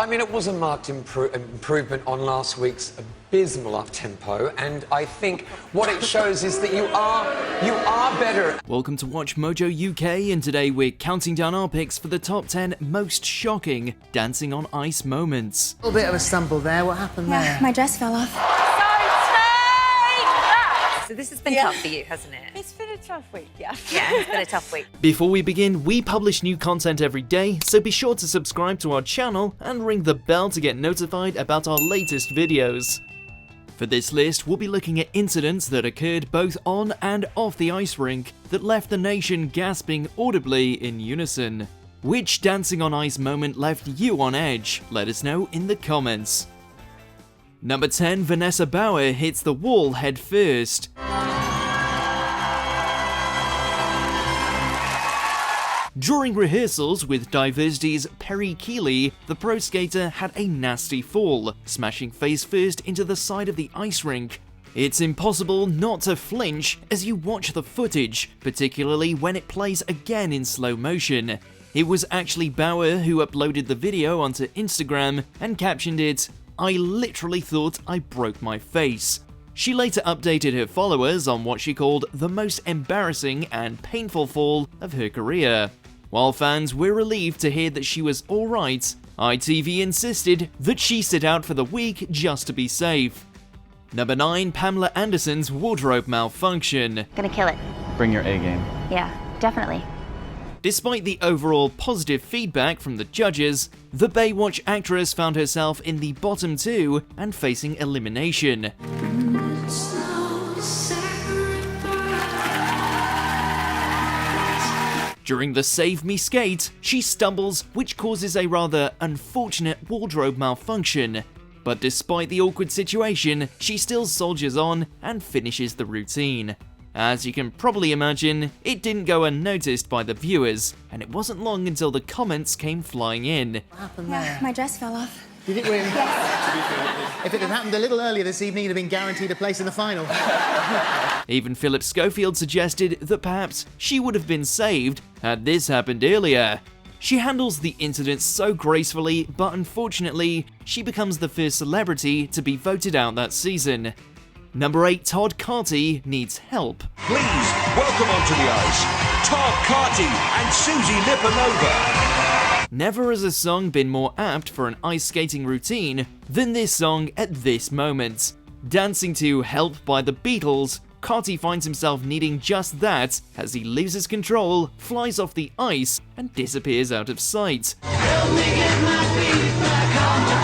mean, it was a marked improvement on last week's abysmal up-tempo, and I think what it shows is that you are better. Welcome to WatchMojo UK, and today we're counting down our picks for the top 10 most shocking dancing on ice moments. A little bit of a stumble there. What happened there? Yeah, my dress fell off. So this has been tough for you, hasn't it? It's been a tough week, yeah. Yeah, it's been a tough week. Before we begin, we publish new content every day, so be sure to subscribe to our channel and ring the bell to get notified about our latest videos. For this list, we'll be looking at incidents that occurred both on and off the ice rink that left the nation gasping audibly in unison. Which dancing on ice moment left you on edge? Let us know in the comments. Number 10, Vanessa Bauer hits the wall head first. During rehearsals with Diversity's Perry Keeley, the pro skater had a nasty fall, smashing face first into the side of the ice rink. It's impossible not to flinch as you watch the footage, particularly when it plays again in slow motion. It was actually Bauer who uploaded the video onto Instagram and captioned it, "I literally thought I broke my face." She later updated her followers on what she called the most embarrassing and painful fall of her career. While fans were relieved to hear that she was alright, ITV insisted that she sit out for the week just to be safe. Number 9, Pamela Anderson's wardrobe malfunction. Gonna kill it. Bring your A game. Yeah, definitely. Despite the overall positive feedback from the judges, the Baywatch actress found herself in the bottom 2 and facing elimination. During the Save Me skate, she stumbles, which causes a rather unfortunate wardrobe malfunction. But despite the awkward situation, she still soldiers on and finishes the routine. As you can probably imagine, it didn't go unnoticed by the viewers, and it wasn't long until the comments came flying in. What happened Yeah, there? my dress fell off. Did it really? Yes. If it had happened a little earlier this evening, you'd have been guaranteed a place in the final. Even Philip Schofield suggested that perhaps she would have been saved had this happened earlier. She handles the incident so gracefully, but unfortunately, she becomes the first celebrity to be voted out that season. Number 8, Todd Carty needs help. Please welcome onto the ice, Todd Carty and Susie Lipanova. Never has a song been more apt for an ice skating routine than this song at this moment. Dancing to Help by the Beatles, Carty finds himself needing just that as he loses control, flies off the ice, and disappears out of sight. Help me get my feet back on the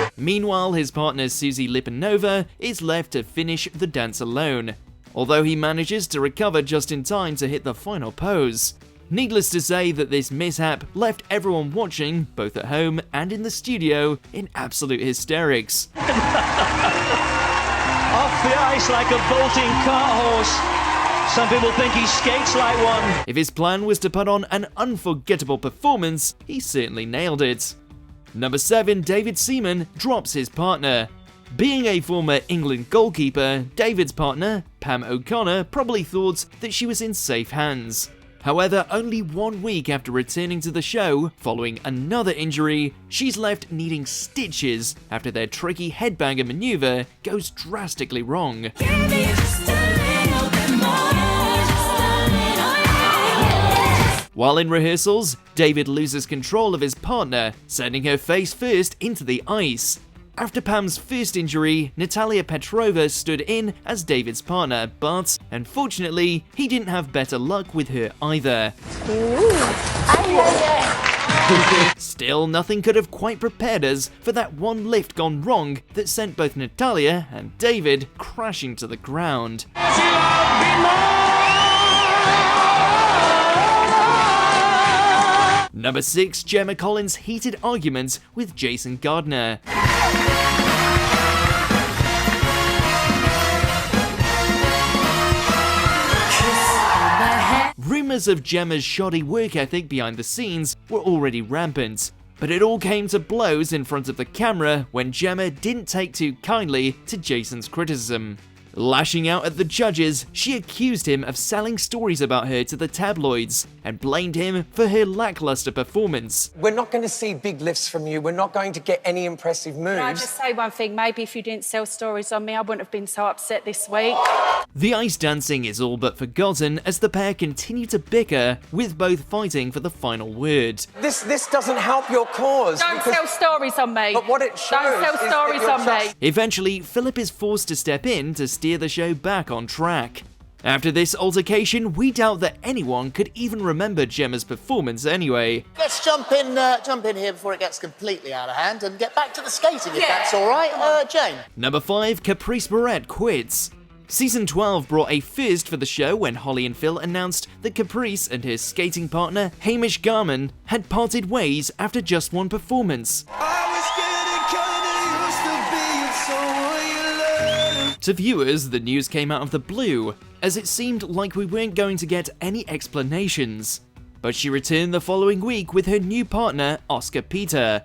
ground. Meanwhile, his partner Susie Lipanova is left to finish the dance alone, although he manages to recover just in time to hit the final pose. Needless to say that this mishap left everyone watching, both at home and in the studio, in absolute hysterics. Off the ice like a bolting cart horse. Some people think he skates like one. If his plan was to put on an unforgettable performance, he certainly nailed it. Number 7, David Seaman drops his partner. Being a former England goalkeeper, David's partner, Pam O'Connor, probably thought that she was in safe hands. However, only 1 week after returning to the show, following another injury, she's left needing stitches after their tricky headbanger maneuver goes drastically wrong. While in rehearsals, David loses control of his partner, sending her face first into the ice. After Pam's first injury, Natalia Petrova stood in as David's partner, but unfortunately, he didn't have better luck with her either. Still, nothing could have quite prepared us for that one lift gone wrong that sent both Natalia and David crashing to the ground. Number 6, Gemma Collins' heated argument with Jason Gardiner. Rumours of Gemma's shoddy work ethic behind the scenes were already rampant, but it all came to blows in front of the camera when Gemma didn't take too kindly to Jason's criticism. Lashing out at the judges, she accused him of selling stories about her to the tabloids and blamed him for her lackluster performance. We're not going to see big lifts from you. We're not going to get any impressive moves. Can I just say one thing? Maybe if you didn't sell stories on me, I wouldn't have been so upset this week. The ice dancing is all but forgotten as the pair continue to bicker, with both fighting for the final word. This doesn't help your cause. Don't sell stories on me. But what it shows Don't sell is that stories you're on me. Eventually, Philip is forced to step in to steer the show back on track. After this altercation, we doubt that anyone could even remember Gemma's performance anyway. Let's jump in here before it gets completely out of hand and get back to the skating, if that's all right. Jane. Number 5, Caprice Barrett quits. Season 12 brought a first for the show when Holly and Phil announced that Caprice and his skating partner, Hamish Garman, had parted ways after just one performance. To viewers, the news came out of the blue, as it seemed like we weren't going to get any explanations. But she returned the following week with her new partner, Oscar Peter.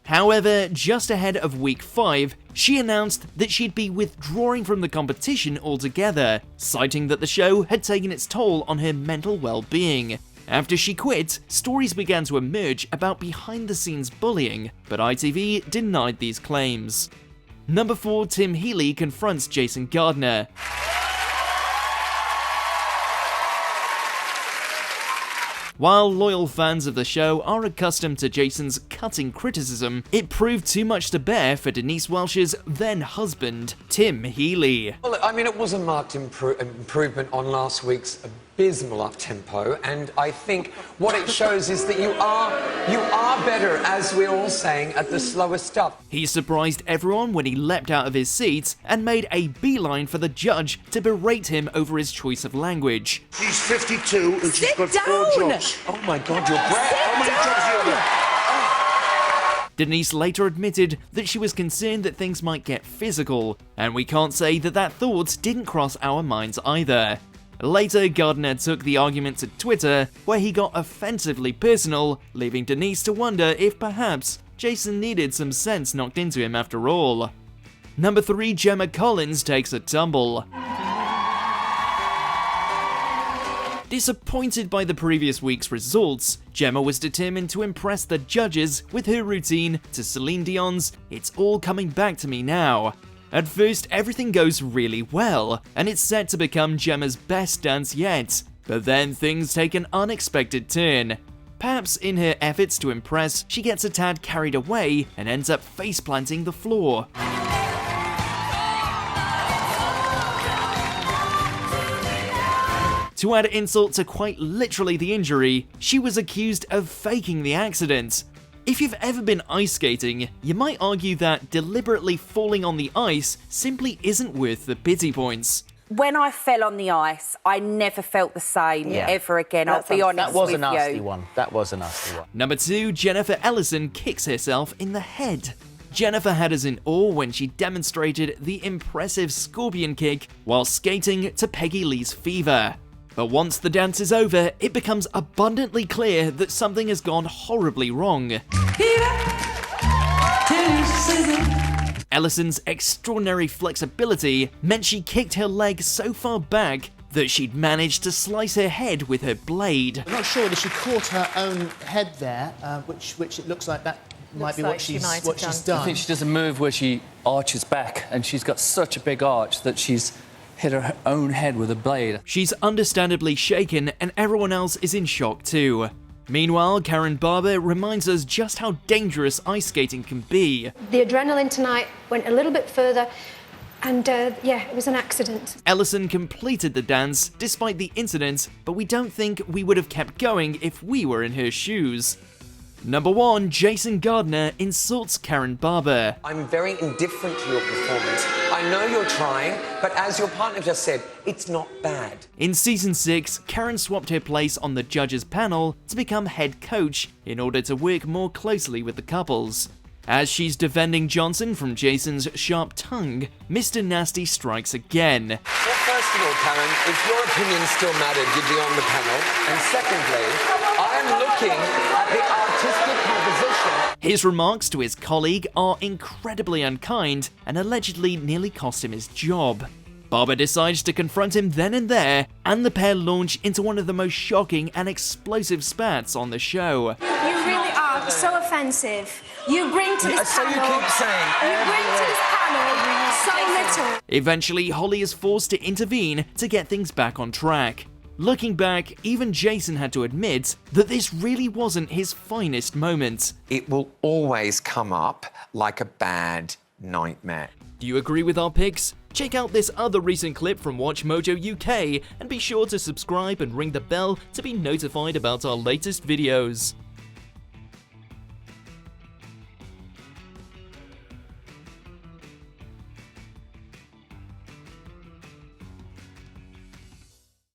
However, just ahead of week 5, she announced that she'd be withdrawing from the competition altogether, citing that the show had taken its toll on her mental well-being. After she quit, stories began to emerge about behind-the-scenes bullying, but ITV denied these claims. Number 4, Tim Healey confronts Jason Gardiner. While loyal fans of the show are accustomed to Jason's cutting criticism, it proved too much to bear for Denise Welch's then-husband, Tim Healey. Well, I mean, it was a marked improvement on last week's abysmal up-tempo, and I think what it shows is that you are better, as we're all saying, at the slower stuff. He surprised everyone when he leapt out of his seat and made a beeline for the judge to berate him over his choice of language. She's 52 and she's got 4 jobs. Oh my God, your breath! How many jobs do you have? Denise later admitted that she was concerned that things might get physical, and we can't say that that thought didn't cross our minds either. Later, Gardiner took the argument to Twitter, where he got offensively personal, leaving Denise to wonder if perhaps Jason needed some sense knocked into him after all. Number 3, Gemma Collins takes a tumble. Disappointed by the previous week's results, Gemma was determined to impress the judges with her routine to Celine Dion's "It's All Coming Back to Me Now." At first, everything goes really well, and it's set to become Gemma's best dance yet, but then things take an unexpected turn. Perhaps in her efforts to impress, she gets a tad carried away and ends up face-planting the floor. To add insult to quite literally the injury, she was accused of faking the accident. If you've ever been ice skating, you might argue that deliberately falling on the ice simply isn't worth the pity points. When I fell on the ice, I never felt the same ever again. I'll be honest with you. That was a nasty one. That was a nasty one. Number 2, Jennifer Ellison kicks herself in the head. Jennifer had us in awe when she demonstrated the impressive scorpion kick while skating to Peggy Lee's Fever. But once the dance is over, it becomes abundantly clear that something has gone horribly wrong. Ellison's extraordinary flexibility meant she kicked her leg so far back that she'd managed to slice her head with her blade. I'm not sure whether she caught her own head there, which it looks like that might be what she's done. I think she does a move where she arches back, and she's got such a big arch that she's hit her own head with a blade. She's understandably shaken, and everyone else is in shock too. Meanwhile, Karen Barber reminds us just how dangerous ice skating can be. The adrenaline tonight went a little bit further, and it was an accident. Ellison completed the dance despite the incident, but we don't think we would have kept going if we were in her shoes. Number 1, Jason Gardiner insults Karen Barber. I'm very indifferent to your performance. I know you're trying, but as your partner just said, it's not bad. In Season 6, Karen swapped her place on the judges' panel to become head coach in order to work more closely with the couples. As she's defending Johnson from Jason's sharp tongue, Mr. Nasty strikes again. Well, first of all, Karen, if your opinion still mattered, you'd be on the panel. And secondly, I'm looking at the artistic composition. His remarks to his colleague are incredibly unkind and allegedly nearly cost him his job. Barber decides to confront him then and there, and the pair launch into one of the most shocking and explosive spats on the show. You really are so offensive. You bring to this panel. So you keep saying. You bring to this panel so little. Eventually, Holly is forced to intervene to get things back on track. Looking back, even Jason had to admit that this really wasn't his finest moment. It will always come up like a bad nightmare. Do you agree with our picks? Check out this other recent clip from WatchMojo UK and be sure to subscribe and ring the bell to be notified about our latest videos.